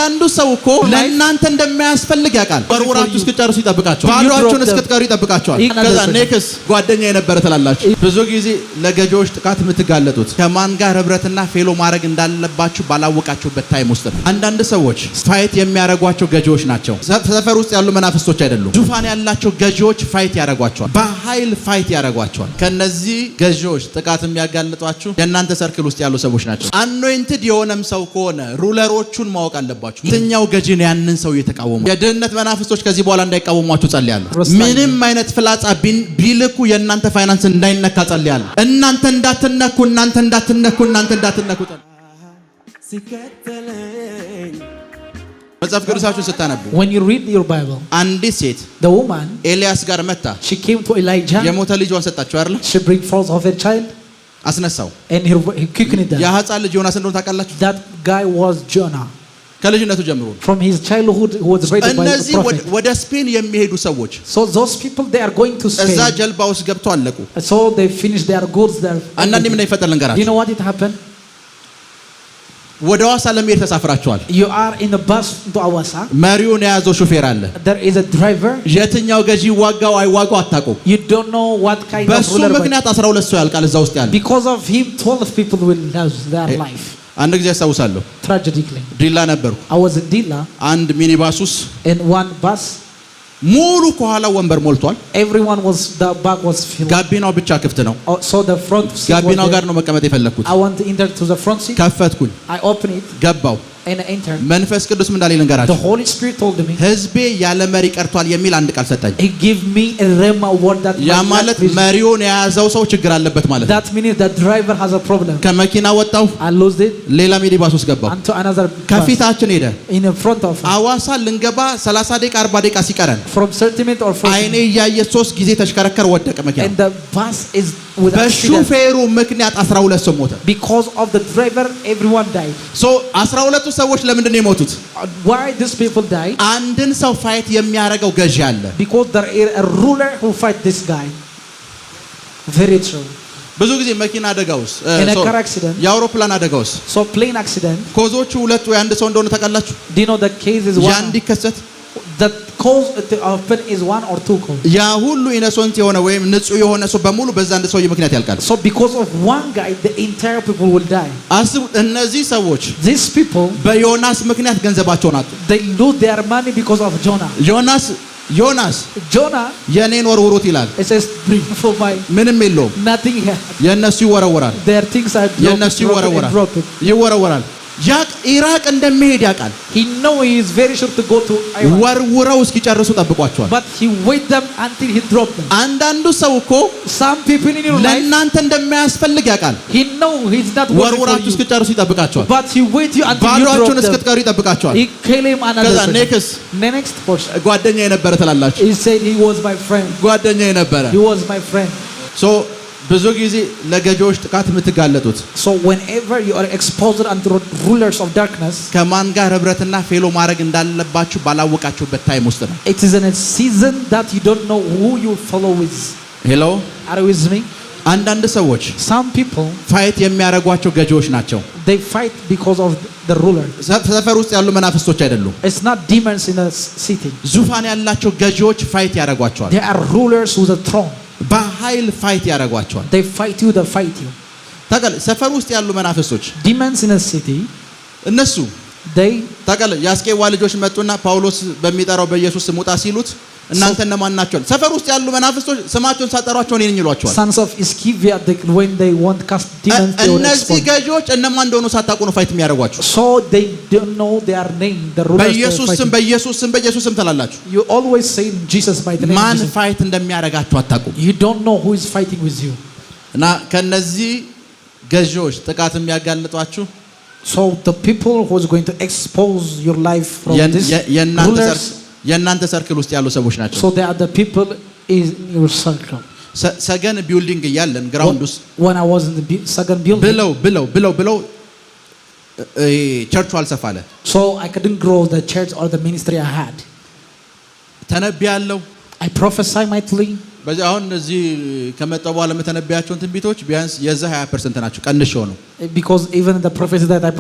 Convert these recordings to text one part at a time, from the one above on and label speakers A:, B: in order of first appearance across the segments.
A: አንዳንዱ ሰው እኮ ለእናንተ እንደማያስፈልግ ያውቃል። ወርውራችሁ እስክትጨርሱ ይጠብቃችኋል። ባሏችሁን እስክትቀሩ ይጠብቃችኋል። ከዛ ኔክስ ጓደኛ የነበረ ትላላችሁ። ብዙ ጊዜ ለገዢዎች ጥቃት የምትጋለጡት ከማን ጋር ህብረትና ፌሎ ማድረግ እንዳለባችሁ ባላወቃችሁበት ታይም ውስጥ ነው። አንዳንድ ሰዎች ፋይት የሚያደርጓቸው ገዢዎች ናቸው። ሰፈር ውስጥ ያሉ መናፍስቶች አይደሉም። ዙፋን ያላቸው ገዢዎች ፋይት ያደርጓቸዋል። በኃይል ፋይት ያደርጓቸዋል። ከነዚህ ገዢዎች ጥቃት የሚያጋልጧችሁ የእናንተ ሰርክል ውስጥ ያሉ ሰዎች ናቸው። አኖይንትድ የሆነም ሰው ከሆነ ሩለሮቹን ማወቅ አለባችሁ። የትኛው ገዢ ነው ያንን ሰው እየተቃወሙ? የድህነት መናፍስቶች ከዚህ በኋላ እንዳይቃወሟችሁ ጸልያለሁ። ምንም አይነት ፍላጻ ቢልኩ የእናንተ ፋይናንስ እንዳይነካ ጸልያለሁ። እናንተ እንዳትነኩ መጽሐፍ ቅዱሳችሁን ስታነቡ
B: when you read your Bible
A: አንዲት ሴት
B: the woman
A: ኤልያስ ጋር መጣ።
B: she came to Elijah
A: የሞተ ልጇን ሰጣቸው አይደል?
B: she bring forth of her child
A: አስነሳው።
B: and he quickened it.
A: ያ ሕፃን ልጅ ዮናስ እንደሆነ ታውቃላችሁ?
B: that guy was Jonah.
A: ከልጅነቱ ጀምሮ
B: from his childhood he was raised by the prophet.
A: ወደ ስፔን የሚሄዱ ሰዎች
B: so those people they are going to Spain.
A: እዛ ጀልባ ውስጥ ገብተው አለቁ።
B: so they finished their goods there.
A: አንዳንዴ ምን ይፈጠር ልንገራችሁ?
B: you know what it happened?
A: ወደ ሐዋሳ ለመሄድ ተሳፍራችኋል።
B: you are in the bus to Hawassa.
A: መሪውን የያዘው ሹፌር አለ።
B: there is a driver.
A: የትኛው ገዢ ዋጋው አይዋጋው አታውቁም።
B: you don't know what kind of ruler.
A: በሱ ምክንያት 12 ሰው ያልቃል እዛ ውስጥ ያለ።
B: because of him 12 people will lose their life.
A: አንድ ጊዜ አስታውሳለሁ።
B: tragically
A: ዲላ ነበርኩ።
B: I was in Dilla.
A: አንድ ሚኒባስ ውስጥ
B: in one bus
A: ሙሉ ከኋላ ወንበር ሞልቷል።
B: everyone was the back was filled.
A: ጋቢናው ብቻ ክፍት ነው።
B: so the front seat
A: ጋቢናው ጋር ነው መቀመጥ የፈለኩት።
B: I want to enter to the front seat.
A: ከፈትኩኝ።
B: I opened it.
A: ገባው
B: and I entered.
A: መንፈስ ቅዱስ ምን እንዳለኝ ልንገራችሁ?
B: the Holy Spirit told me
A: ህዝቤ ያለ መሪ ቀርቷል የሚል አንድ ቃል ሰጠኝ።
B: he gave me a rhema word that
A: ያ ማለት መሪውን የያዘው ሰው ችግር አለበት ማለት ነው።
B: that means the driver has a problem.
A: ከመኪና ወጣው።
B: I lost it.
A: ሌላ ሚኒባስ ውስጥ ገባው።
B: into another
A: ከፊታችን ሄደ።
B: in front of us.
A: ሐዋሳ ልንገባ 30 ደቂቃ 40 ደቂቃ ሲቀረን
B: from 30 minutes or 40
A: አይኔ ያየ 3 ጊዜ ተሽከረከረ ወደቀ መኪና።
B: and the bus is with accident.
A: በሹፌሩ ምክንያት 12 ሰው ሞተ።
B: because of the driver everyone died.
A: so 12ቱ ሰዎች ለምንድን ነው የሞቱት?
B: why these people died?
A: አንድን ሰው ፋይት የሚያደርገው ገዢ አለ።
B: because there is a ruler who fight this guy. very true.
A: ብዙ ጊዜ መኪና አደጋ ውስጥ
B: in a car accident
A: የአውሮፕላን አደጋ ውስጥ
B: so plane accident
A: ኮዞቹ ሁለት ወይ አንድ ሰው እንደሆነ ታውቃላችሁ?
B: do you know the case is
A: ያ
B: one
A: እንዲከሰት
B: the cause often is one or two cause.
A: ያ ሁሉ ኢነሰንት የሆነ ወይም ንጹህ የሆነ ሰው በሙሉ በዛ አንድ ሰው ምክንያት ያልቃል።
B: so because of one guy the entire people will die.
A: አስቡ እነዚህ ሰዎች
B: these people
A: በዮናስ ምክንያት ገንዘባቸውን አጡ።
B: they lose their money because of Jonah. Jonah
A: የኔን ወርውሩት ይላል።
B: it says bring for my
A: ምንም የለውም።
B: nothing here.
A: የነሱ ይወረወራል።
B: their things are
A: የነሱ ይወረወራል። ያቅ ኢራቅ እንደሚሄድ ያውቃል።
B: he know he is very sure to go to Iraq.
A: ወርውረው እስኪጨርሱ ጠብቋቸዋል።
B: but he wait them until he drop them.
A: አንዳንዱ ሰው እኮ
B: some people in your life
A: ለእናንተ እንደማያስፈልግ ያውቃል።
B: he know he's not worth
A: ወርውራችሁ እስኪጨርሱ ይጠብቃቸዋል።
B: but he wait you until you drop
A: ባሏችሁን
B: them.
A: እስክትቀሩ ይጠብቃቸዋል።
B: he kill him another
A: ከዛ
B: next person
A: ጓደኛ የነበረ ትላላችሁ?
B: he said he was my friend.
A: ጓደኛ የነበረ
B: he was my friend.
A: so ብዙ ጊዜ ለገዢዎች ጥቃት የምትጋለጡት
B: so whenever you are exposed unto rulers of darkness
A: ከማን ጋር ህብረትና ፌሎ ማድረግ እንዳለባችሁ ባላወቃችሁበት ታይም ውስጥ ነው።
B: it is in a season that you don't know who you follow with.
A: hello
B: are you with me?
A: አንዳንድ ሰዎች
B: some people
A: ፋይት የሚያደርጓቸው ገዢዎች ናቸው።
B: they fight because of the ruler.
A: ሰፈር ውስጥ ያሉ መናፍስቶች አይደሉም።
B: it's not demons in a city.
A: ዙፋን ያላቸው ገዢዎች ፋይት ያደርጓቸዋል።
B: they are rulers with a throne.
A: በኃይል ፋይት ያደርጓቸዋል።
B: they fight you, they fight you.
A: ታውቃለህ ሰፈር ውስጥ ያሉ መናፍስቶች
B: demons in a city
A: እነሱ
B: they
A: ታውቃለህ የአስቄዋ ልጆች መጡና ጳውሎስ በሚጠራው በኢየሱስ ስም ውጣ ሲሉት እናንተ እነማን ናችሁ? ሰፈር ውስጥ ያሉ መናፍስቶች ስማቸውን ሳጠሯቸው እኔን ይሏቸዋል።
B: sons of Sceva when they want cast demons they will
A: እነዚህ ገዢዎች እነማን እንደሆኑ ሳታውቁ ነው ፋይት የሚያደርጓቸው።
B: so they don't know their name. the rulers
A: በኢየሱስ ስም ትላላችሁ።
B: you always say in Jesus mighty name.
A: ማን ፋይት እንደሚያደርጋችሁ አታውቁም።
B: you don't know who is fighting with you.
A: እና ከነዚህ ገዢዎች ጥቃት የሚያጋልጧችሁ
B: so the people who is going to expose your life from this rulers
A: የእናንተ ሰርክል ውስጥ ያሉ ሰዎች ናቸው።
B: so they are the people in your circle.
A: ሰገን ቢልዲንግ እያለን ግራውንድ ውስጥ
B: when I was in the second building
A: ብለው ቸርቹ አልሰፋለ
B: so I couldn't grow the church or the ministry I had.
A: ተነብያለሁ
B: I prophesy mightily.
A: በዚህ አሁን እዚህ ከመጣው በኋላ መተነብያቸውን ትንቢቶች ቢያንስ የዛ 20% ናቸው ቀንሼው ነው።
B: because even the prophecy that I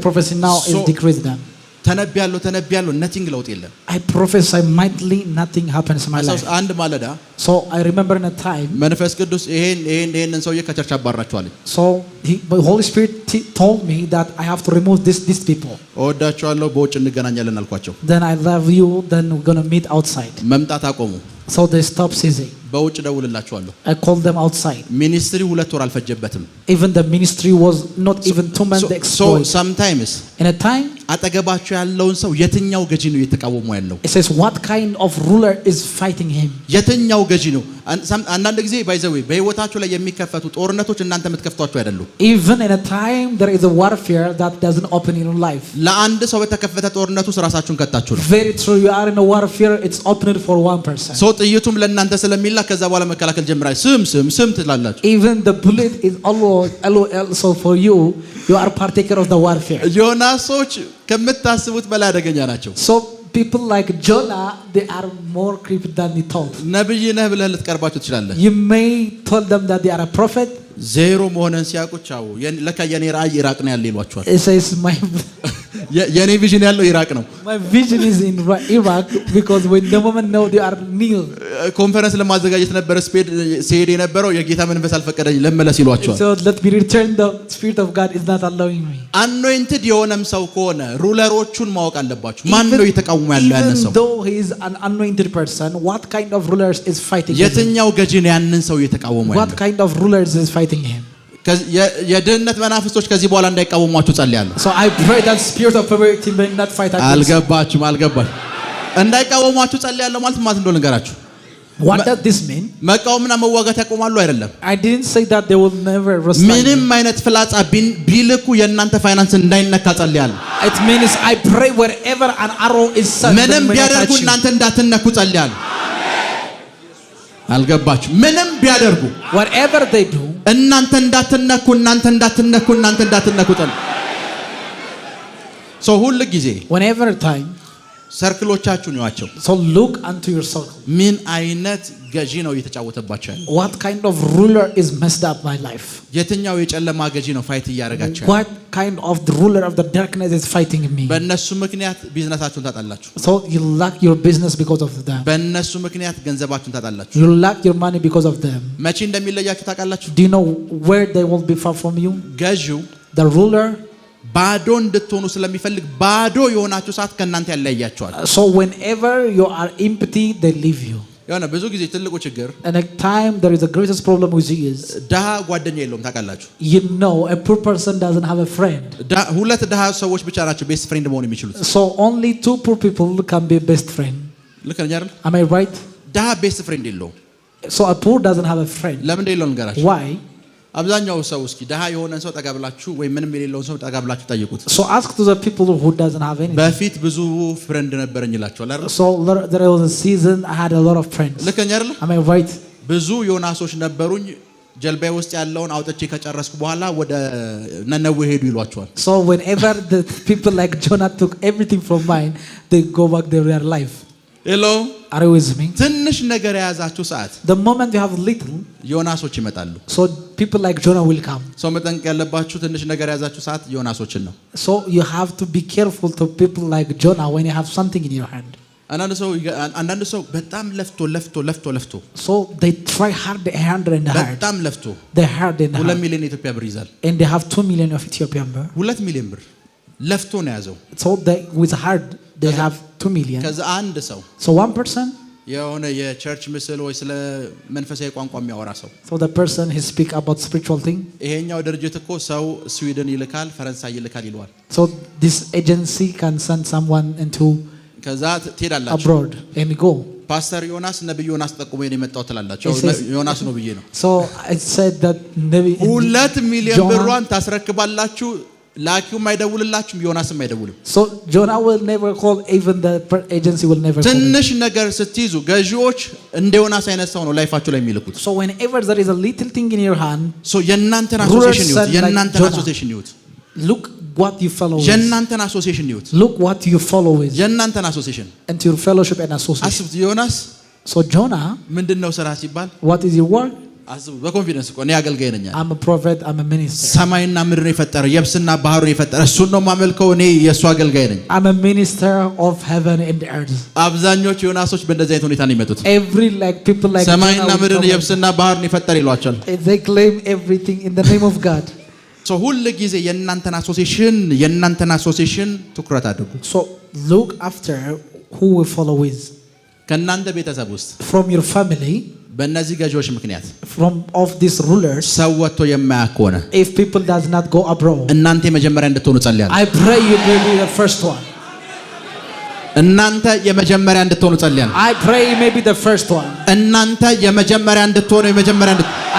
B: prophesy now is decreased down.
A: ተነብያለሁ nothing ለውጥ የለም።
B: I prophesy mightily, nothing happens in my life.
A: አንድ ማለዳ
B: So I remember in a time,
A: መንፈስ ቅዱስ ይሄንን ሰውዬ ከቸርች አባራቸዋል።
B: so the Holy Spirit told me that I have to remove these people.
A: እወዳቸዋለሁ በውጭ እንገናኛለን አልኳቸው።
B: Then I love you, then we're going to meet outside.
A: መምጣት አቆሙ።
B: So they stopped ceasing.
A: በውጭ ደውልላቸዋለሁ።
B: I called them outside.
A: ሚኒስትሪ 2 ወር አልፈጀበትም።
B: Even the ministry was not even 2 months exploit.
A: So sometimes
B: in a time,
A: አጠገባቸው ያለውን ሰው የትኛው ገዢ ነው እየተቃወሙ ያለው?
B: it says what kind of ruler is fighting him?
A: የትኛው ገዢ ነው? አንዳንድ ጊዜ ባይዘዌ በህይወታችሁ ላይ የሚከፈቱ ጦርነቶች እናንተ የምትከፍቷቸው አይደሉም።
B: Even in a time there is a warfare that doesn't open in your life.
A: ለአንድ ሰው በተከፈተ ጦርነት ውስጥ ራሳችሁን ከታችሁ ነው።
B: Very true, you are in a warfare, it's opened for one person.
A: ሰው ጥይቱም ለእናንተ ስለሚላ ከዛ በኋላ መከላከል ጀምራችሁ ስም ትላላችሁ።
B: Even the bullet is also for you are partaker of the warfare.
A: ዮናሶች ከምታስቡት በላይ አደገኛ ናቸው።
B: So people like Jonah, they are more creepy than he told.
A: ነብይ ነህ ብለህ ልትቀርባቸው ትችላለህ።
B: You may tell them that they are a prophet.
A: ዜሮ መሆነን ሲያውቁቻው ለካ የኔ ራእይ ኢራቅ ነው ያለ ይሏቸዋል።
B: It says
A: የኔ ቪዥን ያለው ኢራቅ ነው።
B: My vision is in Iraq because when the women know they are kneel.
A: ኮንፈረንስ ለማዘጋጀት ነበር ሲሄድ የነበረው የጌታ መንፈስ አልፈቀደኝ ለመለስ ይሏቸዋል።
B: So let me return, the spirit of God is not allowing me.
A: anointed የሆነም ሰው ከሆነ ሩለሮቹን ማወቅ አለባችሁ። ማን ነው እየተቃወመ ያለው ያንን ሰው?
B: Even though he is an anointed person, what kind of rulers is fighting him?
A: የትኛው ገዢ ነው ያንን ሰው እየተቃወመ ያለው?
B: What kind of rulers is fighting him?
A: የድህነት መናፍስቶች ከዚህ በኋላ እንዳይቃወሟችሁ ጸልያለሁ።
B: So I pray that spirit of poverty may not fight against.
A: አልገባችሁም? እንዳይቃወሟችሁ ጸልያለሁ ማለት እንደሆነ ልንገራችሁ።
B: What does this mean?
A: መቃወምና መዋጋት ያቆማሉ አይደለም።
B: I didn't say that they will never respond.
A: ምንም አይነት ፍላጻ ቢልኩ የእናንተ ፋይናንስ እንዳይነካ ጸልያለሁ።
B: It means I pray wherever an arrow is sent,
A: ምንም ቢያደርጉ እናንተ እንዳትነኩ ጸልያለሁ። አልገባችሁ? ምንም ቢያደርጉ
B: whatever they do,
A: እናንተ እንዳትነኩ ጸልያለሁ። ሰው ሁሉ ጊዜ
B: whenever time,
A: ሰርክሎቻችሁን ያቸው።
B: so look unto your circle.
A: ምን አይነት ገዢ ነው እየተጫወተባቸው ያለው?
B: What kind of ruler is messed up my life?
A: የትኛው የጨለማ ገዢ ነው ፋይት እያደረጋቸው?
B: What kind of the ruler of the darkness is fighting me?
A: በእነሱ ምክንያት ቢዝነሳችሁን ታጣላችሁ።
B: So you lack your business because of them.
A: በእነሱ ምክንያት ገንዘባችሁን ታጣላችሁ።
B: You lack your money because of them.
A: መቼ እንደሚለያችሁ ታውቃላችሁ?
B: Do you know where they will be far from you?
A: ገዢው
B: The ruler,
A: ባዶ እንድትሆኑ ስለሚፈልግ ባዶ የሆናችሁ ሰዓት ከእናንተ ያለያያችኋል።
B: so whenever you are empty, they leave you.
A: የሆነ ብዙ ጊዜ ትልቁ ችግር
B: And a time there is the greatest problem with you is,
A: ድሃ ጓደኛ የለውም ታውቃላችሁ።
B: you know, a poor person doesn't have a friend.
A: ሁለት ድሃ ሰዎች ብቻ ናቸው ቤስት ፍሬንድ መሆን የሚችሉት።
B: So only 2 poor people can be best friend.
A: ልክ ነኝ አይደል?
B: Am I right?
A: ድሃ ቤስት ፍሬንድ የለውም።
B: So a poor doesn't have a friend.
A: ለምን እንደሌለው ንገራችሁ።
B: Why?
A: አብዛኛው ሰው እስኪ ድሃ የሆነን ሰው ጠጋ ብላችሁ ወይ ምንም የሌለውን ሰው ጠጋ ብላችሁ ጠይቁት።
B: So ask to the people who doesn't have anything.
A: በፊት ብዙ ፍሬንድ ነበረኝ ይላችኋል አይደል?
B: So there was a season I had a lot of friends.
A: ልክ ነኝ አይደል?
B: Am I right?
A: ብዙ ዮናሶች ነበሩኝ ጀልባዬ ውስጥ ያለውን አውጥቼ ከጨረስኩ በኋላ ወደ ነነዌ ሄዱ ይሏቸዋል።
B: So whenever the people like Jonah took everything from mine, they go back to their life.
A: ሄሎ
B: Are you with me?
A: ትንሽ ነገር የያዛችሁ ሰዓት
B: The moment you have little,
A: ዮናሶች ይመጣሉ።
B: so people like Jonah will come.
A: ሰው መጠንቀቅ ያለባችሁ ትንሽ ነገር የያዛችሁ ሰዓት ዮናሶችን ነው።
B: So you have to be careful to people like Jonah when you have something in your hand.
A: አንዳንድ ሰው በጣም ለፍቶ
B: So they try hard and hard.
A: በጣም ለፍቶ
B: They hard and
A: 2
B: hard.
A: ሚሊዮን ኢትዮጵያ ብር ይዛል።
B: And they have 2 million of Ethiopian birr.
A: 2 ሚሊዮን ብር ለፍቶ ነው ያዘው።
B: So they with hard they have 2 million.
A: ከዛ አንድ ሰው
B: So one person,
A: የሆነ የቸርች ምስል ወይ ስለ መንፈሳዊ ቋንቋ የሚያወራ ሰው
B: so the person he speak about spiritual thing.
A: ይሄኛው ድርጅት እኮ ሰው ስዊድን ይልካል፣ ፈረንሳይ ይልካል ይለዋል።
B: So this agency can send someone into
A: ከዛ ትሄዳላችሁ
B: abroad and go.
A: ፓስተር ዮናስ ነብይ ዮናስ ጠቁመኝ ነው የመጣው ትላላችሁ። ዮናስ ነው ብዬ ነው።
B: So I said that
A: 2 ሚሊዮን ብሯን ታስረክባላችሁ። ላኪውም አይደውልላችሁም፣ ዮናስም አይደውልም።
B: So Jonah will never call, even the agency will never call.
A: ትንሽ ነገር ስትይዙ ገዢዎች እንደ ዮናስ አይነት ሰው ነው ላይፋችሁ ላይ የሚልኩት።
B: So whenever there is a little thing in your hand,
A: so የእናንተን አሶሲዬሽን ይሁት፣ የእናንተን አሶሲዬሽን ይሁት።
B: look what you follow with.
A: የእናንተን አሶሲዬሽን ይሁት።
B: Look what you follow with.
A: የእናንተን አሶሲዬሽን
B: and your fellowship and association.
A: አስቡት ዮናስ
B: So Jonah,
A: ምንድነው ስራ ሲባል
B: what is your work?
A: አስቡ በኮንፊደንስ እኮ ነው አገልጋይ ነኝ
B: I'm a prophet, I'm a minister.
A: ሰማይና ምድርን የፈጠረ የብስና ባህሩን የፈጠረ እሱን ነው ማመልከው እኔ የሱ አገልጋይ ነኝ
B: I'm a minister of heaven and earth.
A: አብዛኞቹ ዮናሶች በእንደዚህ አይነት ሁኔታ ነው የሚመጡት
B: Every like people like
A: ሰማይና ምድርን የብስና ባህሩን የፈጠረ ይሏቸዋል
B: they claim everything in the name of God.
A: So ሁሉ ጊዜ የእናንተን አሶሲዬሽን ትኩረት አድርጉ
B: So look after who we follow with.
A: ከእናንተ ቤተሰብ ውስጥ
B: From your family,
A: በእነዚህ ገዢዎች ምክንያት
B: from of these rulers,
A: ሰው ወጥቶ የማያውቅ ሆነ
B: if people does not go abroad,
A: እናንተ የመጀመሪያ እንድትሆኑ ጸልያለሁ
B: I pray you will be the first one.
A: እናንተ የመጀመሪያ እንድትሆኑ ጸልያለሁ
B: I pray you may be the first one.
A: እናንተ የመጀመሪያ እንድትሆኑ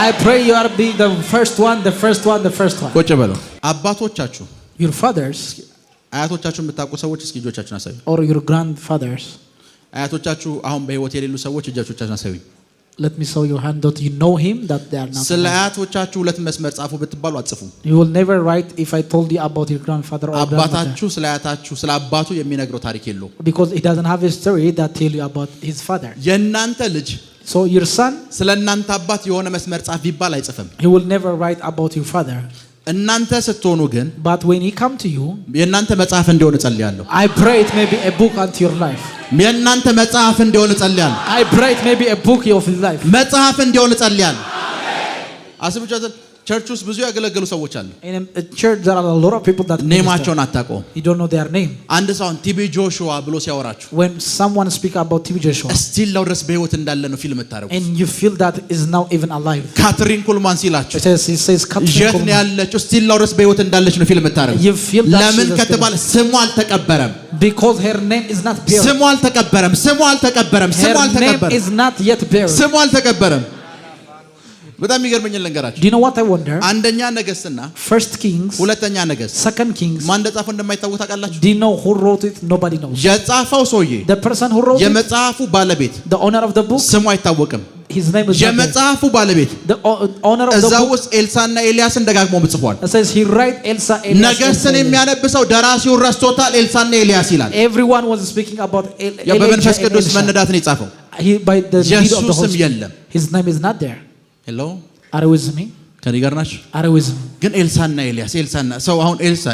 B: I pray you are be the first one.
A: ቁጭ በሉ አባቶቻችሁ
B: Your fathers
A: አያቶቻችሁ የምታውቁ ሰዎች እስኪ እጆቻችሁን አሳዩ
B: or your grandfathers.
A: አያቶቻችሁ አሁን በህይወት የሌሉ ሰዎች እጆቻችሁን አሳዩ
B: Let me show your hand that you know him that they are not.
A: ስለ አያቶቻችሁ ሁለት መስመር ጻፉ ብትባሉ አጽፉ
B: You will never write if I told you about your grandfather or grandmother.
A: አባታችሁ ስለ አያታችሁ ስለ አባቱ የሚነግረው ታሪክ የለው
B: Because he doesn't have a story that tell you about his father.
A: የእናንተ ልጅ
B: So your son,
A: ስለ እናንተ አባት የሆነ መስመር ጻፍ ቢባል አይጽፍም
B: he will never write about your father.
A: እናንተ ስትሆኑ ግን
B: But when he come to you,
A: የእናንተ መጽሐፍ እንዲሆን ጸልያለሁ
B: I pray it may be a book unto your life.
A: የእናንተ መጽሐፍ እንዲሆን ጸልያለሁ
B: I pray it may be a book of his life.
A: መጽሐፍ እንዲሆን ጸልያለሁ አስቡቻችሁ ቸርች ውስጥ ብዙ ያገለገሉ ሰዎች አሉ
B: In a church there are a lot of people that
A: ኔማቸውን አታውቁም
B: you don't know their name.
A: አንድ ሰው ቲቢ ጆሹዋ ብሎ ሲያወራችሁ
B: When someone speak about TB Joshua
A: ስቲል ነው ድረስ በህይወት እንዳለ ነው ፊልም ታረጉ
B: and you feel that is now even alive.
A: ካትሪን ኩልማን ሲላችሁ
B: He says
A: የት ነው ያለችው ስቲል ነው ድረስ በህይወት እንዳለች ነው ፊልም ታረጉ
B: You feel that
A: ለምን ከተባለ ስሙ አልተቀበረም
B: because her name is not buried.
A: ስሙ አልተቀበረም
B: Her name is not yet buried.
A: ስሙ አልተቀበረም በጣም ይገርመኝ ልንገራችሁ
B: Do you know what I wonder?
A: አንደኛ ነገስትና
B: First Kings,
A: ሁለተኛ ነገስት
B: Second Kings.
A: ማን እንደጻፈው እንደማይታወቅ ታውቃላችሁ
B: Do you know who wrote it? Nobody knows.
A: የጻፈው ሰውዬ
B: The person who wrote it,
A: የመጽሐፉ ባለቤት
B: the owner of the book,
A: ስሙ አይታወቅም
B: his name is not there.
A: የመጽሐፉ ባለቤት
B: The owner of the
A: እዛው
B: book
A: ውስጥ ኤልሳና ኤልያስን ደጋግሞ ጽፏል
B: says he write Elsa, Elias,
A: ነገስትን
B: and Elias.
A: የሚያነብሰው ደራሲው ረስቶታል ኤልሳና ኤልያስ ይላል
B: Everyone was speaking about
A: በመንፈስ
B: Elijah and
A: ቅዱስ
B: Elisha.
A: መነዳትን የጻፈው
B: He by the lead of the
A: ኢየሱስም
B: Holy Spirit.
A: የለም
B: His name is not there.
A: ሄሎ
B: Are you with me?
A: ከኔ ጋር ናችሁ
B: Are you with me?
A: ግን ኤልሳና ሰው አሁን ኤልሳ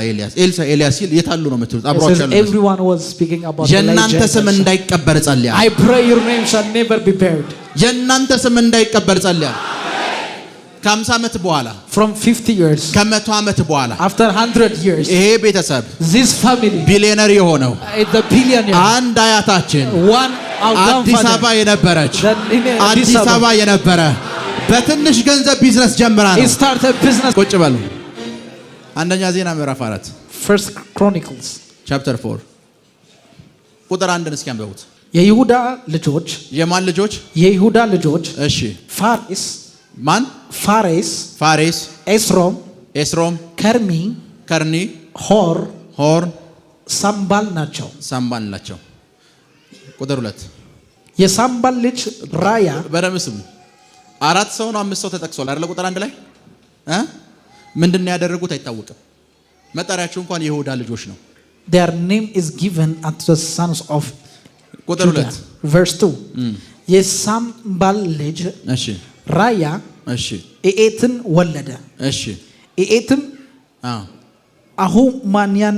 A: ኤልያስ ሲል የታሉ ነው የምትሉት
B: It
A: አብሯቸው
B: says
A: ያሉ
B: everyone was speaking about
A: የእናንተ
B: Elijah.
A: ስም እንዳይቀበር ጸልያ
B: I pray your name shall never be buried.
A: የእናንተ ስም እንዳይቀበር ጸልያ ከ50 ዓመት በኋላ
B: From 50 years,
A: ከ100 ዓመት በኋላ
B: after 100 years,
A: ይሄ ቤተሰብ
B: this family,
A: ቢሊዮነር የሆነው
B: the billionaire,
A: አንድ አያታችን
B: one our
A: አዲስ
B: grandfather,
A: አበባ የነበረች
B: Addis
A: አዲስ አበባ የነበረ በትንሽ ገንዘብ ቢዝነስ ጀምራ
B: he
A: ነው
B: started business.
A: ቁጭ በሉ አንደኛ ዜና ምዕራፍ 4
B: First Chronicles,
A: ቻፕተር 4 ቁጥር 1 እስኪ አንብቡት
B: የይሁዳ ልጆች
A: የማን ልጆች
B: የይሁዳ ልጆች
A: እሺ
B: ፋሬስ
A: ማን ፋሬስ ኤስሮም ከርኒ ሆር
B: ሳምባል ናቸው
A: ቁጥር 2
B: የሳምባል ልጅ ራያ
A: በደምብ ስሙ 4 ሰው ነው 5 ሰው ተጠቅሷል አይደል ቁጥር 1 ላይ ምንድነው ያደረጉት አይታወቅም መጣሪያቸው እንኳን የይሁዳ ልጆች ነው
B: their name is given unto the sons of
A: ቁጥር 2
B: verse 2 የሳምባል ልጅ
A: እሺ
B: ራያ
A: እሺ
B: ኤኤትን ወለደ
A: እሺ
B: ኤኤትም አሁማንያን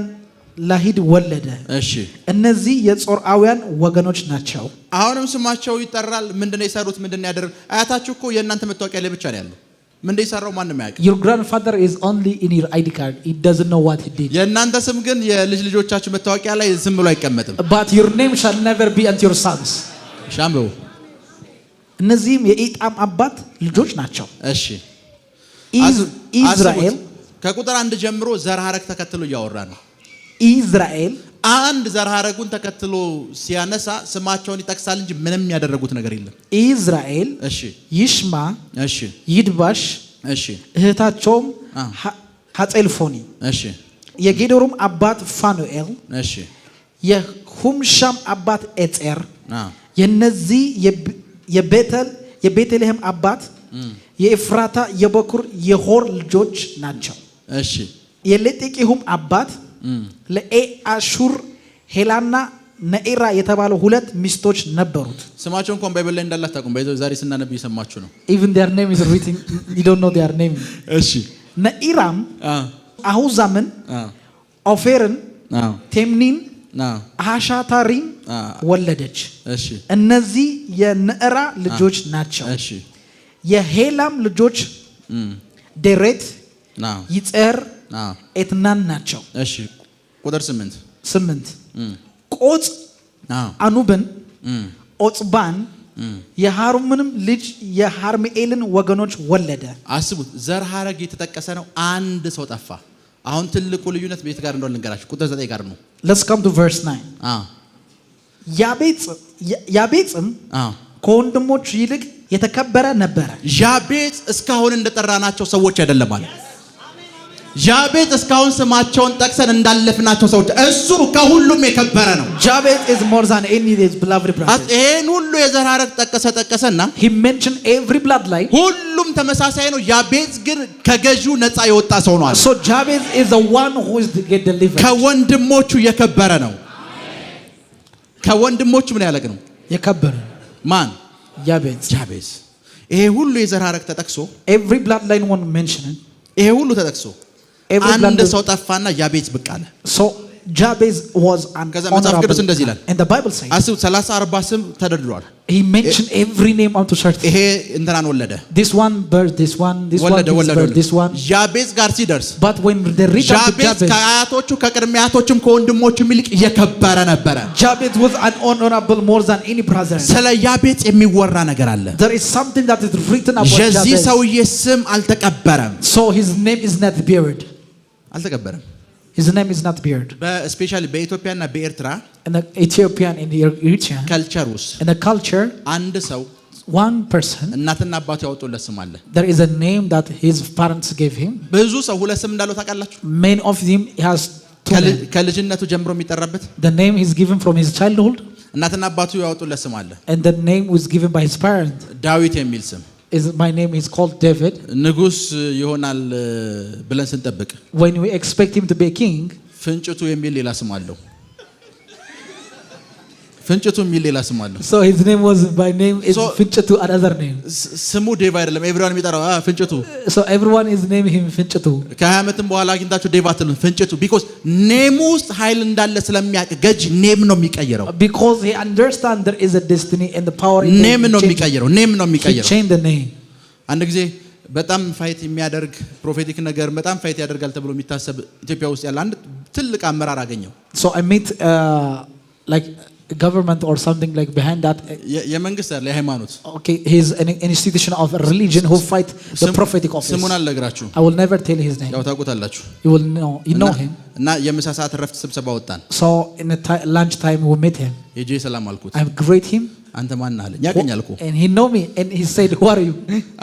B: ላሂድ ወለደ
A: እሺ
B: እነዚህ የጾርዓውያን ወገኖች ናቸው
A: አሁንም ስማቸው ይጠራል ምንድነው የሰሩት ምንድነው ያደረጉት አያታችሁ እኮ የእናንተ መታወቂያ ላይ ብቻ ነው ያለው ምንድነው የሰራው ማንንም ያውቅ
B: your grandfather is only in your ID card it doesn't know what he did
A: የእናንተ ስም ግን የልጆቻችሁ መታወቂያ ላይ ዝም ብሎ አይቀመጥም
B: but your name shall never be unto your sons
A: ሻምበው
B: እነዚህም የኢጣም አባት ልጆች ናቸው
A: እሺ
B: ኢዝራኤል
A: ከቁጥር 1 ጀምሮ ዘር ሐረግ ተከትሎ ያወራ ነው
B: ኢዝራኤል
A: አንድ ዘር ሐረጉን ተከትሎ ሲያነሳ ስማቸውን ይጠቅሳል እንጂ ምንም ያደረጉት ነገር የለም
B: ኢዝራኤል
A: እሺ
B: ይሽማ
A: እሺ
B: ይድባሽ
A: እሺ
B: እህታቸውም ሐጼልፎኒ
A: እሺ
B: የጌዶርም አባት ፋኑኤል
A: እሺ
B: የሁምሻም አባት ኤጼር የነዚህ የቤተልሔም አባት የኤፍራታ የበኩር የሆር ልጆች ናቸው
A: እሺ
B: የሌጤቂሁም አባት ለኤአሹር ሄላና ነኤራ የተባለው ሁለት ሚስቶች ነበሩት።
A: ስማቸው እንኳን ባይብል ላይ እንዳለ አታውቁም። በዛው ዛሬ ስናነብ እየሰማችሁ ነው።
B: Even their name is written, you don't know their name.
A: እሺ
B: ነኤራም አሁዛምን ኦፌርን ቴምኒን አሻታሪን ወለደች።
A: እሺ
B: እነዚህ የነኤራ ልጆች ናቸው።
A: እሺ
B: የሄላም ልጆች ዴሬት ይጼር ኤትናን ናቸው።
A: እሺ ቁጥር 8
B: ቆጽ አኑብን ኦጽባን የሃሩምንም ልጅ የሃርሜኤልን ወገኖች ወለደ።
A: አስቡት፣ ዘር ሐረግ የተጠቀሰ ነው። አንድ ሰው ጠፋ። አሁን ትልቁ ልዩነት ቤት ጋር እንደሆነ ልንገራችሁ። ቁጥር 9 ጋር ነው።
B: Let's come to verse 9. ያቤጽም ከወንድሞቹ ይልቅ የተከበረ ነበረ።
A: ያቤጽ እስካሁን እንደጠራናቸው ሰዎች አይደለም ማለት። ያቤጽ እስካሁን ስማቸውን ጠቅሰን እንዳለፍናቸው ሰዎች፣ እሱ ከሁሉም የከበረ ነው።
B: Jabez is more than any of his beloved brothers.
A: ይሄን ሁሉ የዘር ሐረግ ጠቀሰና
B: he mentioned every bloodline.
A: ሁሉም ተመሳሳይ ነው። ያቤጽ ግን ከገዢው ነፃ የወጣ ሰው ነው አለ።
B: So Jabez is the one who is to get delivered.
A: ከወንድሞቹ የከበረ ነው። ከወንድሞቹ ምን ያለቅ ነው?
B: የከበረ
A: ማን?
B: ያቤጽ።
A: ይሄ ሁሉ የዘር ሐረግ ተጠቅሶ
B: every bloodline one mentioned.
A: ይሄ ሁሉ ተጠቅሶ አንድ ሰው ጠፋና ያቤጽ ብቅ አለ።
B: So Jabez was an
A: honorable.
B: And the Bible says,
A: አስቡ 30-40 ስም ተደርድሯል።
B: he mentioned every name unto certain.
A: ይሄ እንትናን ወለደ።
B: This one birth, this one, this one, this one.
A: ያቤጽ ጋር ሲደርስ
B: But when they reached
A: Jabez ከአያቶቹ ከቅድሚያቶቹም ከወንድሞቹም ይልቅ የከበረ ነበረ።
B: Jabez was an honorable more than any brother.
A: ስለ ያቤጽ የሚወራ ነገር አለ።
B: There is something that is written about Jabez.
A: የዚህ ሰውዬ ስም አልተቀበረም።
B: So his name is not buried.
A: አልተቀበረም።
B: His name is not buried.
A: በስፔሻሊ በኢትዮጵያና በኤርትራ
B: in the Ethiopian in the Eritrea
A: ካልቸር ውስጥ
B: in the culture
A: አንድ ሰው
B: one person
A: እናትና አባቱ ያወጡለት ስም አለ።
B: there is a name that his parents gave him.
A: ብዙ ሰው ሁለት ስም እንዳለው ታውቃላችሁ?
B: Many of them has two names.
A: ከልጅነቱ ጀምሮ የሚጠራበት
B: the name is given from his childhood
A: እናትና አባቱ ያወጡለት ስም አለ።
B: and the name was given by his parents.
A: ዳዊት የሚል ስም
B: is my name is called David.
A: ንጉስ ይሆናል ብለን ስንጠብቅ
B: when we expect him to be a king
A: ፍንጭቱ የሚል ሌላ ስም አለው። ፍንጭቱ የሚል ሌላ ስም አለው።
B: so his name was by name is ፍንጭቱ another name.
A: ስሙ ዴቭ አይደለም። ኤቭሪዋን የሚጠራው ፍንጭቱ።
B: so everyone is name him ፍንጭቱ።
A: ከዓመትም በኋላ አግኝታችሁ ዴቭ አትሉም፣ ፍንጭቱ because ኔም ውስጥ ኃይል እንዳለ ስለሚያውቅ ገጅ ኔም ነው የሚቀየረው።
B: because he understand there is a destiny and the power in
A: ኔም ነው የሚቀየረው። ኔም ነው የሚቀየረው።
B: change the name.
A: አንድ ጊዜ በጣም ፋይት የሚያደርግ ፕሮፌቲክ ነገር በጣም ፋይት ያደርጋል ተብሎ የሚታሰብ ኢትዮጵያ ውስጥ ያለ አንድ ትልቅ አመራር አገኘው።
B: so I meet like a government or something like behind that.
A: የመንግስት አይደል የሃይማኖት.
B: okay, he's an institution of a religion who fight the prophetic office.
A: ስሙን አልነግራችሁም።
B: I will never tell his name.
A: ያው ታውቁታላችሁ።
B: you know him.
A: እና የምሳ ሰዓት ረፍት ስብሰባ ወጣን።
B: so in the lunch time we met him.
A: ሄጄ ሰላም አልኩት።
B: I greet him.
A: አንተ ማን አለኝ? ያቀኛል እኮ
B: and he know me and he said who are you?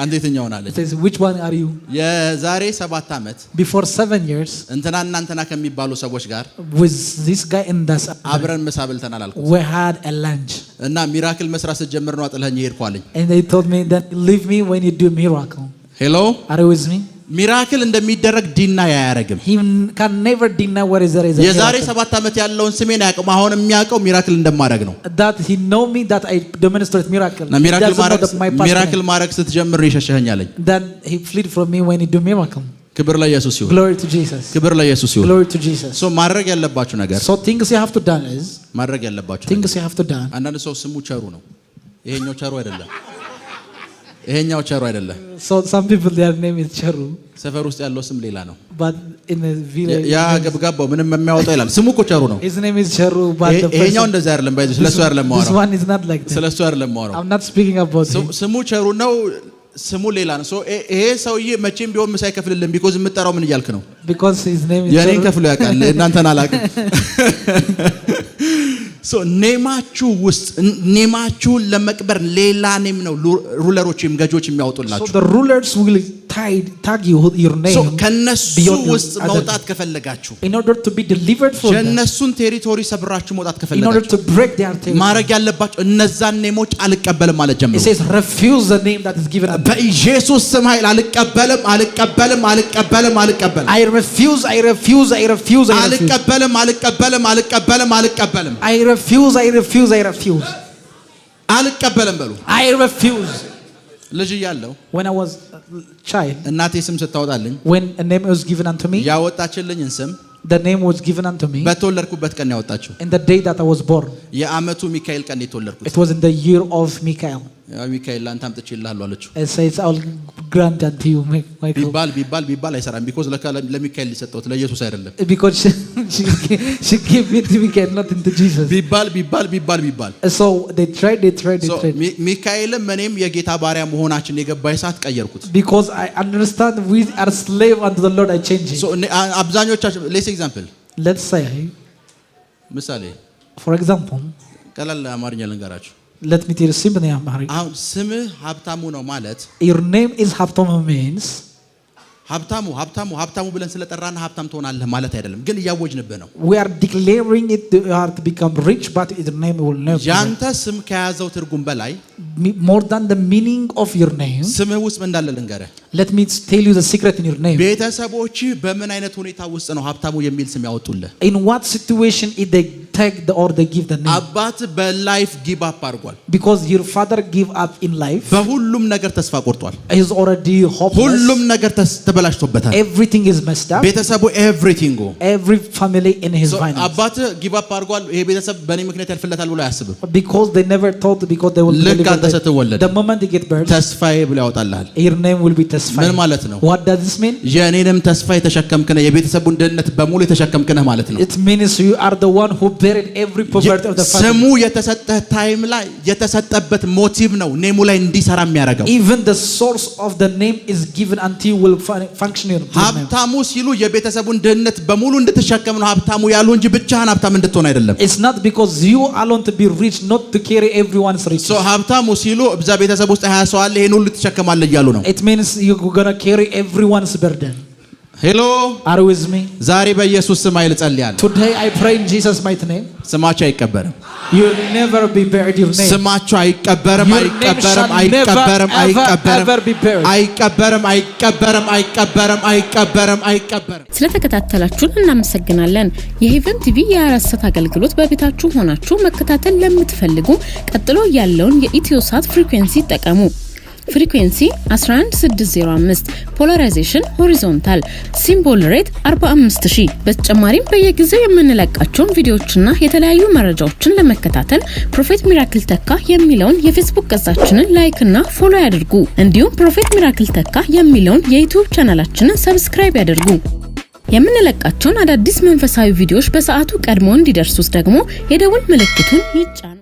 A: አንተ የትኛው ነህ አለኝ።
B: says which one are you?
A: የዛሬ 7 ዓመት
B: before 7 years
A: እንትና ከሚባሉ ሰዎች ጋር
B: with this guy in this
A: አብረን ምሳ በልተናል አልኩት።
B: we had a lunch
A: እና ሚራክል መስራት ስትጀምር ነው አጥለኸኝ ሄድኩ አለኝ።
B: and they told me that leave me when you do miracle.
A: hello
B: are you with me?
A: ሚራክል እንደሚደረግ ዲና ያያረግም።
B: he can never deny what is there is.
A: የዛሬ 7 ዓመት ያለውን ስሜን ያውቀው አሁን የሚያውቀው ሚራክል እንደማደርግ ነው።
B: that he know me that I demonstrate miracle.
A: ሚራክል ማድረግ ስትጀምር ይሸሸኸኝ አለኝ።
B: then he fled from me when he do miracle.
A: ክብር ለኢየሱስ ይሁን።
B: glory to Jesus.
A: ክብር ለኢየሱስ ይሁን።
B: glory to Jesus.
A: so ማድረግ ያለባችሁ ነገር
B: so things you have to done is
A: ማድረግ ያለባችሁ
B: things you have to done.
A: አንዳንድ ሰው ስሙ ቸሩ ነው። ይሄኛው ቸሩ አይደለም። ይሄኛው ቸሩ አይደለም።
B: so some people their name is ቸሩ
A: ሰፈር ውስጥ ያለው ስም ሌላ ነው።
B: but in the village
A: ያ ገብጋባው ምንም የሚያወጣው ይላል። ስሙ እኮ ቸሩ ነው።
B: his name is ቸሩ but the
A: ይሄኛው እንደዛ አይደለም። ባይዘ ስለሱ አይደለም ማወራው።
B: this one is not like that.
A: ስለሱ አይደለም ማወራው።
B: I'm not speaking about him.
A: ስሙ ቸሩ ነው። ስሙ ሌላ ነው። ይሄ ሰውዬ መቼም ቢሆን ምሳ አይከፍልልም። ቢኮዝ የምጠራው ምን እያልክ ነው?
B: because his name is
A: የኔን ከፍሎ ያውቃል። እናንተን አላውቅም። ኔማችሁ ውስጥ ኔማችሁን ለመቅበር ሌላ ኔም ነው ሩለሮችም ገጆች የሚያወጡላችሁ።
B: so the rulers will tag your name.
A: So ከነሱ ውስጥ መውጣት ከፈለጋችሁ
B: in order to be delivered from
A: የነሱን ቴሪቶሪ ሰብራችሁ መውጣት ከፈለጋችሁ
B: in order to break their territory
A: ማድረግ ያለባችሁ እነዛን ኔሞች አልቀበልም ማለት ጀምሩ።
B: It says refuse the name that is given unto you.
A: በኢየሱስ ስም ኃይል አልቀበልም አልቀበልም አልቀበልም አልቀበልም
B: I refuse
A: አልቀበልም አልቀበልም አልቀበልም አልቀበልም
B: I refuse
A: አልቀበልም በሉ።
B: I refuse.
A: ልጅ እያለሁ
B: when I was a child
A: እናቴ ስም ስታወጣልኝ
B: when a name was given unto me
A: ያወጣችልኝን ስም
B: the name was given unto me
A: በተወለድኩበት ቀን ያወጣችው
B: in the day that I was born.
A: የዓመቱ ሚካኤል ቀን የተወለድኩት
B: It was in the year of Michael.
A: ያው ሚካኤል ላንተ አምጥቼልሃለሁ አለችው።
B: It says I'll grant unto you Michael.
A: ቢባል አይሰራም because ለሚካኤል ሊሰጠውት ለኢየሱስ አይደለም።
B: Because she gave it to Michael not into Jesus.
A: ቢባል
B: So they tried.
A: So ሚካኤልም እኔም የጌታ ባሪያ መሆናችን የገባኝ ሰዓት ቀየርኩት።
B: Because I understand we are slave unto the Lord, I change it.
A: So አብዛኞቻችን example
B: let's say
A: ምሳሌ
B: for example
A: ቀላል አማርኛ ልንገራችሁ።
B: let me tell you simple in Amharic.
A: አሁን ስምህ ሀብታሙ ነው ማለት
B: your name is Haptamu means
A: ሀብታሙ ብለን ስለጠራና ሀብታም ትሆናለህ ማለት አይደለም፣ ግን እያወጅንብህ ነው።
B: we are declaring it to have to become rich, but your name will never.
A: ያንተ ስም ከያዘው ትርጉም በላይ
B: more than the meaning of your name.
A: ስምህ ውስጥ ምን እንዳለ ልንገርህ።
B: let me tell you the secret in your name.
A: ቤተሰቦችህ በምን አይነት ሁኔታ ውስጥ ነው ሀብታሙ የሚል ስም ያወጡልህ?
B: in what situation if they take or they give the name?
A: አባት በላይፍ ጊቭ አፕ አድርጓል።
B: because your father give up in life.
A: በሁሉም ነገር ተስፋ ቆርጧል።
B: he is already hopeless.
A: ሁሉም ነገር ተበላሽቶበታል።
B: everything is messed up.
A: ቤተሰቡ everything
B: every family in his finance.
A: አባት ጊቭ አፕ አድርጓል። ይሄ ቤተሰብ በእኔ ምክንያት ያልፍለታል ብሎ አያስብም።
B: because they never thought because they will
A: ልክ አንተ ስትወለድ
B: the moment you get birth
A: ተስፋዬ ብሎ ያወጣልሃል።
B: your name will be ተስፋዬ።
A: ምን ማለት ነው?
B: what does this mean?
A: የኔንም ተስፋ የተሸከምክ ነህ፣ የቤተሰቡን ድህነት በሙሉ የተሸከምክ ነህ ማለት ነው።
B: it means you are the one who buried every poverty of the family.
A: ስሙ የተሰጠህ ታይም ላይ የተሰጠበት ሞቲቭ ነው ኔሙ ላይ እንዲሰራ የሚያደርገው።
B: even the source of the name is given until you will function in your name.
A: ሀብታሙ ሲሉ የቤተሰቡን ድህነት በሙሉ እንድትሸከም ነው ሀብታሙ ያሉ እንጂ ብቻህን ሀብታም እንድትሆን አይደለም።
B: it's not because you alone to be rich, not to carry everyone's riches.
A: so ሀብታሙ ሲሉ እዛ ቤተሰብ ውስጥ 20 ሰው አለ ይሄን ሁሉ ትሸከማለህ እያሉ ነው።
B: it means you're going to carry everyone's burden.
A: ሄሎ
B: are you with me?
A: ዛሬ በኢየሱስ ስም ኃይል ጸልያለሁ።
B: today I pray in Jesus mighty name.
A: ስማችሁ አይቀበርም።
B: you will never be buried. your name
A: ስማችሁ አይቀበርም አይቀበርም አይቀበርም አይቀበርም።
C: ስለተከታተላችሁን እናመሰግናለን። የሄቨን ቲቪ የ24 አገልግሎት በቤታችሁ ሆናችሁ መከታተል ለምትፈልጉ ቀጥሎ ያለውን የኢትዮሳት ፍሪኩዌንሲ ተጠቀሙ። ፍሪኩዌንሲ 11605 ፖላራይዜሽን ሆሪዞንታል ሲምቦል ሬት 45000። በተጨማሪም በየጊዜው የምንለቃቸውን ቪዲዮዎችና የተለያዩ መረጃዎችን ለመከታተል ፕሮፌት ሚራክል ተካ የሚለውን የፌስቡክ ገጻችንን ላይክ እና ፎሎ ያድርጉ። እንዲሁም ፕሮፌት ሚራክል ተካ የሚለውን የዩቲዩብ ቻናላችንን ሰብስክራይብ ያድርጉ። የምንለቃቸውን አዳዲስ መንፈሳዊ ቪዲዮዎች በሰዓቱ ቀድሞ እንዲደርሱት ደግሞ የደውል ምልክቱን ይጫኑ።